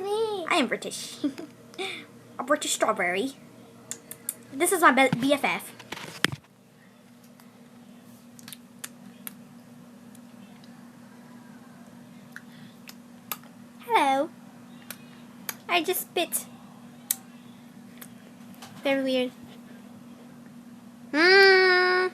I am British. A British strawberry. This is my BFF. Hello. I just spit. Very weird. Mmm.